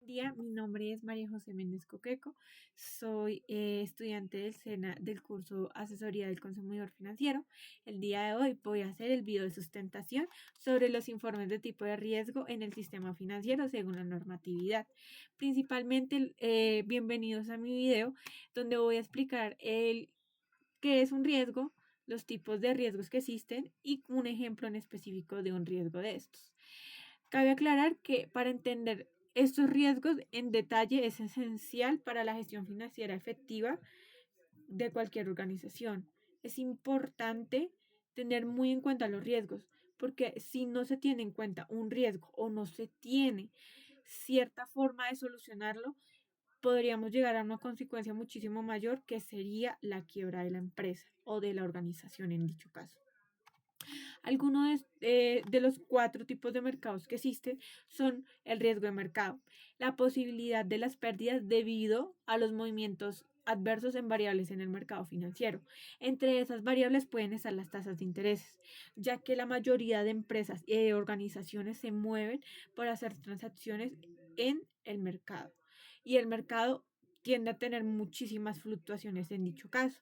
Día, mi nombre es María José Méndez Coqueco, soy estudiante del SENA del curso Asesoría del Consumidor Financiero. El día de hoy voy a hacer el video de sustentación sobre los informes de tipo de riesgo en el sistema financiero según la normatividad. Principalmente, bienvenidos a mi video donde voy a explicar qué es un riesgo, los tipos de riesgos que existen y un ejemplo en específico de un riesgo de estos. Cabe aclarar que para entender estos riesgos en detalle es esencial para la gestión financiera efectiva de cualquier organización. Es importante tener muy en cuenta los riesgos, porque si no se tiene en cuenta un riesgo o no se tiene cierta forma de solucionarlo, podríamos llegar a una consecuencia muchísimo mayor que sería la quiebra de la empresa o de la organización en dicho caso. Algunos de los cuatro tipos de mercados que existen son el riesgo de mercado, la posibilidad de las pérdidas debido a los movimientos adversos en variables en el mercado financiero. Entre esas variables pueden estar las tasas de interés, ya que la mayoría de empresas y organizaciones se mueven para hacer transacciones en el mercado y el mercado tiende a tener muchísimas fluctuaciones en dicho caso.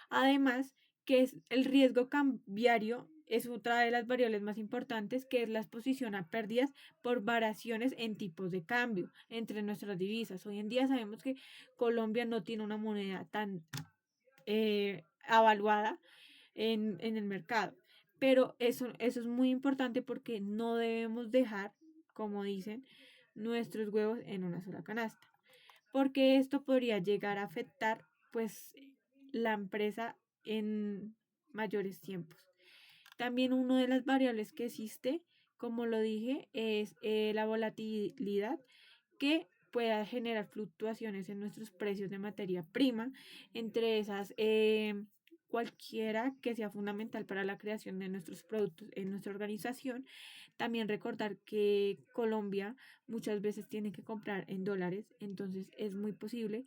Además, que es el riesgo cambiario es otra de las variables más importantes, que es la exposición a pérdidas por variaciones en tipos de cambio entre nuestras divisas. Hoy en día sabemos que Colombia no tiene una moneda tan avaluada en el mercado, pero eso es muy importante porque no debemos dejar, como dicen, nuestros huevos en una sola canasta, porque esto podría llegar a afectar pues la empresa en mayores tiempos. También una de las variables que existe, como lo dije, es la volatilidad que pueda generar fluctuaciones en nuestros precios de materia prima, entre esas cualquiera que sea fundamental para la creación de nuestros productos en nuestra organización. También recordar que Colombia muchas veces tiene que comprar en dólares, entonces es muy posible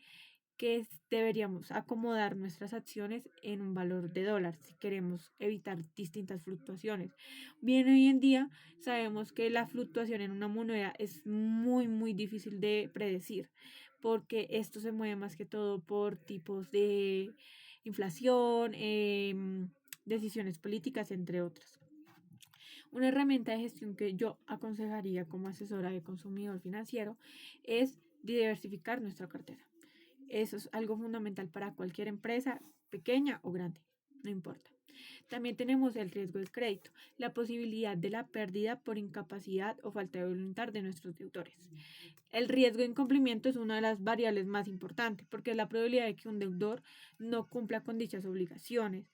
que deberíamos acomodar nuestras acciones en un valor de dólar si queremos evitar distintas fluctuaciones. Bien, hoy en día sabemos que la fluctuación en una moneda es muy difícil de predecir porque esto se mueve más que todo por tipos de inflación, decisiones políticas, entre otras. Una herramienta de gestión que yo aconsejaría como asesora de consumidor financiero es diversificar nuestra cartera. Eso es algo fundamental para cualquier empresa, pequeña o grande, no importa. También tenemos el riesgo del crédito, la posibilidad de la pérdida por incapacidad o falta de voluntad de nuestros deudores. El riesgo de incumplimiento es una de las variables más importantes porque es la probabilidad de que un deudor no cumpla con dichas obligaciones.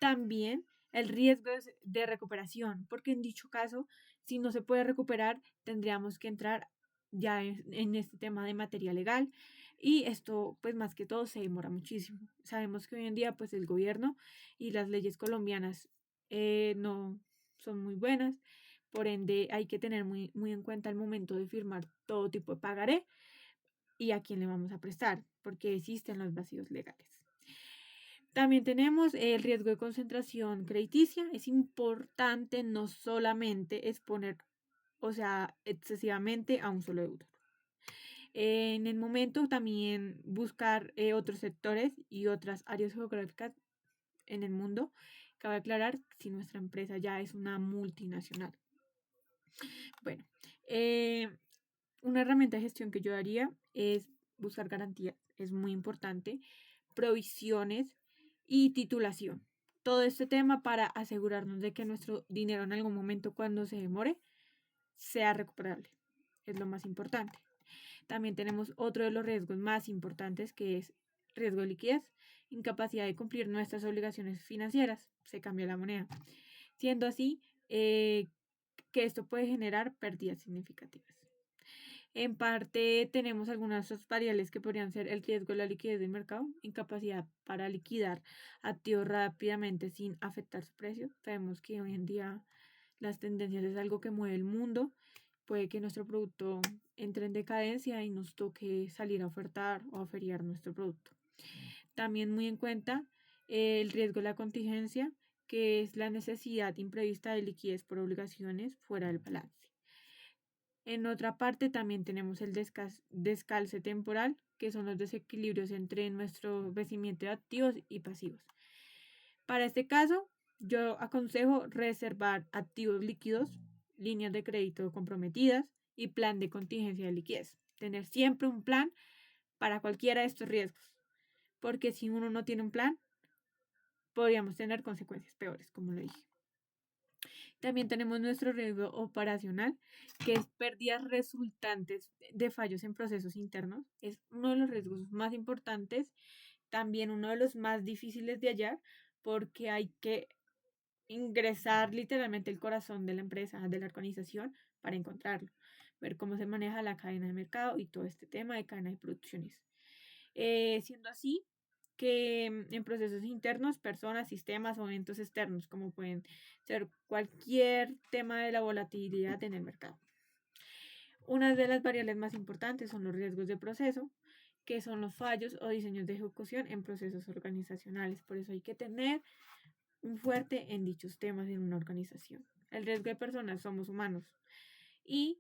También el riesgo de recuperación, porque en dicho caso, si no se puede recuperar, tendríamos que entrar ya en este tema de materia legal y esto pues más que todo se demora muchísimo. Sabemos que hoy en día pues el gobierno y las leyes colombianas no son muy buenas, por ende hay que tener muy en cuenta el momento de firmar todo tipo de pagaré y a quién le vamos a prestar, porque existen los vacíos legales. También tenemos el riesgo de concentración crediticia. Es importante no solamente exponer, o sea, excesivamente a un solo deudor. En el momento también buscar otros sectores y otras áreas geográficas en el mundo. Cabe aclarar si nuestra empresa ya es una multinacional. Bueno, una herramienta de gestión que yo daría es buscar garantías. Es muy importante. Provisiones y titulación. Todo este tema para asegurarnos de que nuestro dinero en algún momento cuando se demore sea recuperable. Es lo más importante. También tenemos otro de los riesgos más importantes que es riesgo de liquidez, incapacidad de cumplir nuestras obligaciones financieras, se cambia la moneda. Siendo así, que esto puede generar pérdidas significativas. En parte tenemos algunas variables que podrían ser el riesgo de la liquidez del mercado, incapacidad para liquidar activos rápidamente sin afectar su precio. Sabemos que hoy en día las tendencias es algo que mueve el mundo. Puede que nuestro producto entre en decadencia y nos toque salir a ofertar o a feriar nuestro producto. También muy en cuenta el riesgo de la contingencia, que es la necesidad imprevista de liquidez por obligaciones fuera del balance. En otra parte también tenemos el descalce temporal, que son los desequilibrios entre nuestro vencimiento de activos y pasivos. Para este caso, yo aconsejo reservar activos líquidos, líneas de crédito comprometidas y plan de contingencia de liquidez. Tener siempre un plan para cualquiera de estos riesgos, porque si uno no tiene un plan, podríamos tener consecuencias peores, como lo dije. También tenemos nuestro riesgo operacional, que es pérdidas resultantes de fallos en procesos internos. Es uno de los riesgos más importantes, también uno de los más difíciles de hallar, porque hay que ingresar literalmente el corazón de la empresa, de la organización, para encontrarlo, ver cómo se maneja la cadena de mercado y todo este tema de cadena de producciones. Siendo así que en procesos internos, personas, sistemas o eventos externos, como pueden ser cualquier tema de la volatilidad en el mercado. Una de las variables más importantes son los riesgos de proceso, que son los fallos o diseños de ejecución en procesos organizacionales. Por eso hay que tener un fuerte en dichos temas en una organización. El riesgo de personas, somos humanos. Y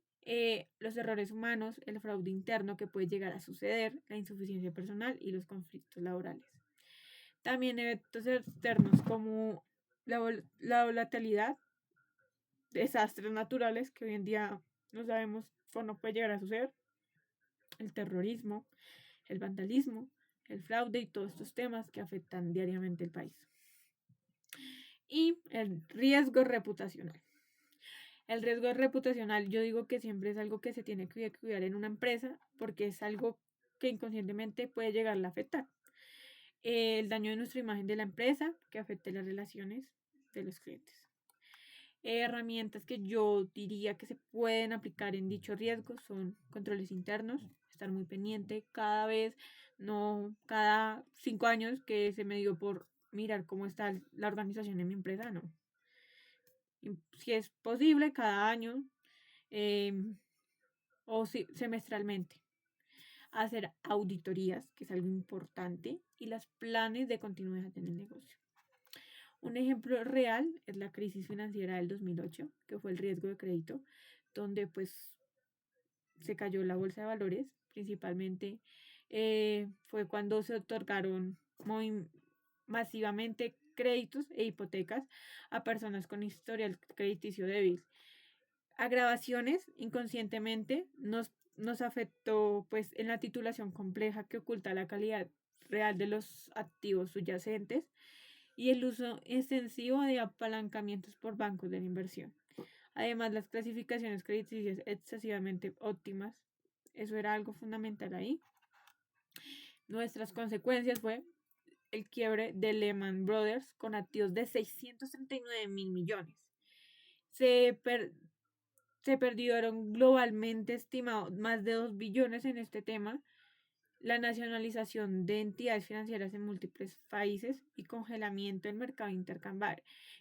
los errores humanos, el fraude interno que puede llegar a suceder, la insuficiencia personal y los conflictos laborales. También eventos externos como la volatilidad, desastres naturales que hoy en día no sabemos cuándo puede llegar a suceder, el terrorismo, el vandalismo, el fraude y todos estos temas que afectan diariamente el país. Y el riesgo reputacional. El riesgo reputacional, yo digo que siempre es algo que se tiene que cuidar en una empresa porque es algo que inconscientemente puede llegar a afectar. El daño de nuestra imagen de la empresa, que afecte las relaciones de los clientes. Herramientas que yo diría que se pueden aplicar en dicho riesgo son controles internos, estar muy pendiente cada vez, no cada 5 años que se me dio por mirar cómo está la organización en mi empresa, no. Si es posible, cada año o semestralmente. Hacer auditorías, que es algo importante, y los planes de continuidad en el negocio. Un ejemplo real es la crisis financiera del 2008, que fue el riesgo de crédito, donde pues se cayó la bolsa de valores, principalmente fue cuando se otorgaron muy masivamente créditos e hipotecas a personas con historial crediticio débil. Agravaciones inconscientemente nos afectó pues en la titulación compleja que oculta la calidad real de los activos subyacentes y el uso extensivo de apalancamientos por bancos de la inversión. Además, las clasificaciones crediticias excesivamente óptimas, eso era algo fundamental ahí. Nuestras consecuencias fue el quiebre de Lehman Brothers con activos de 639 mil millones. Se perdieron globalmente estimados más de 2 billones en este tema, la nacionalización de entidades financieras en múltiples países y congelamiento del mercado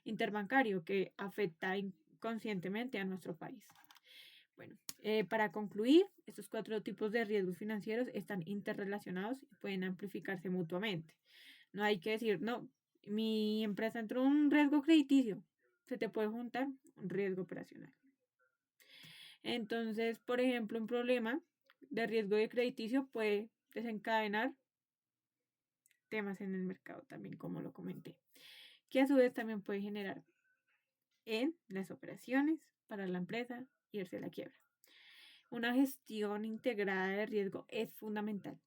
interbancario que afecta inconscientemente a nuestro país. Bueno, para concluir, estos 4 tipos de riesgos financieros están interrelacionados y pueden amplificarse mutuamente. No hay que decir, no, mi empresa entró en un riesgo crediticio, se te puede juntar un riesgo operacional. Entonces, por ejemplo, un problema de riesgo de crediticio puede desencadenar temas en el mercado también, como lo comenté, que a su vez también puede generar en las operaciones para la empresa irse a la quiebra. Una gestión integrada de riesgo es fundamental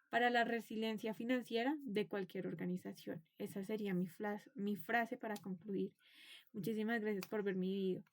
para la resiliencia financiera de cualquier organización. Esa sería mi frase para concluir. Muchísimas gracias por ver mi video.